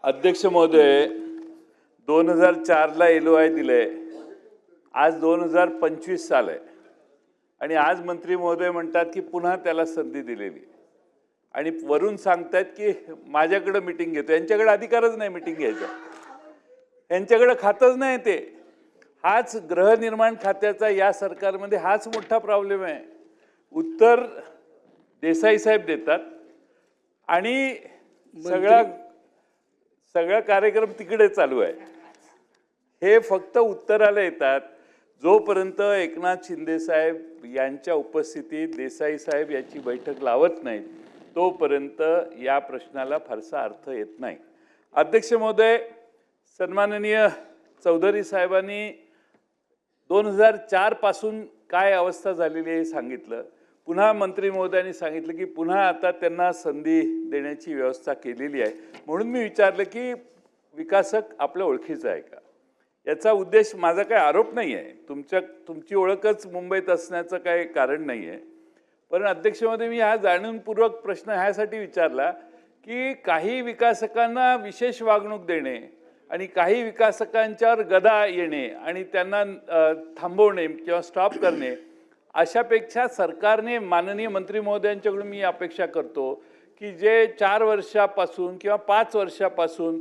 अध्यक्ष महोदय, 2004 ला LOI दिले, आज 2025 साल आहे आणि आज मंत्री महोदय म्हणतात की पुन्हा त्याला संधी दिलेली आणि वरून सांगतात की माझ्याकडे मीटिंग घेतो. यांच्याकडे अधिकारच नाही मीटिंग घ्यायचा, यांच्याकडे खातच नाही ते. हाच गृहनिर्माण खात्याचा या सरकारमध्ये हाच मोठा प्रॉब्लेम आहे. उत्तर देसाई साहेब देतात आणि सगळा कार्यक्रम तिकडे चालू आहे. हे फक्त उत्तराला येतात. जोपर्यंत एकनाथ शिंदे साहेब यांच्या उपस्थितीत देसाई साहेब याची बैठक लावत नाहीत तोपर्यंत या प्रश्नाला फारसा अर्थ येत नाही. अध्यक्ष महोदय, सन्माननीय चौधरी साहेबांनी 2004 पासून काय अवस्था झालेली आहे सांगितलं. पुन्हा मंत्री महोदयांनी सांगितलं की पुन्हा आता त्यांना संधी देण्याची व्यवस्था केलेली आहे. म्हणून मी विचारलं की विकासक आपल्या ओळखीचा आहे का. याचा उद्देश माझा काही आरोप नाही आहे, तुमची ओळखच मुंबईत असण्याचं काही कारण नाही आहे. पण अध्यक्ष महोदय, मी हा जाणूनपूर्वक प्रश्न ह्यासाठी विचारला की काही विकासकांना विशेष वागणूक देणे आणि काही विकासकांच्यावर गदा येणे आणि त्यांना थांबवणे किंवा स्टॉप करणे, अशापेक्षा सरकारने माननीय मंत्री महोदयांच्याकडून मी अपेक्षा करतो की जे 4 वर्षापासून किंवा 5 वर्षापासून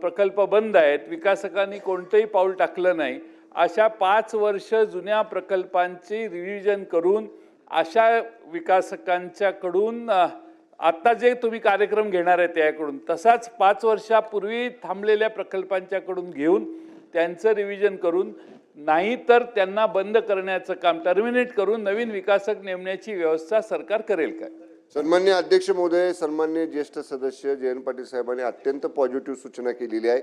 प्रकल्प बंद आहेत, विकासकांनी कोणतंही पाऊल टाकलं नाही, अशा 5 वर्ष जुन्या प्रकल्पांची रिव्हिजन करून अशा विकासकांच्याकडून आत्ता जे तुम्ही कार्यक्रम घेणार आहे त्याकडून तसाच 5 वर्षापूर्वी थांबलेल्या प्रकल्पांच्याकडून घेऊन त्यांचं रिव्हिजन करून, नाही तर त्यांना बंद करण्याचं काम टर्मिनेट करून नवीन विकासक नेमण्याची व्यवस्था सरकार करेल काय. सन्माननीय अध्यक्ष महोदय, सन्माननीय ज्येष्ठ सदस्य जयंत पाटील साहेबांनी अत्यंत पॉझिटिव्ह सूचना केलेली आहे.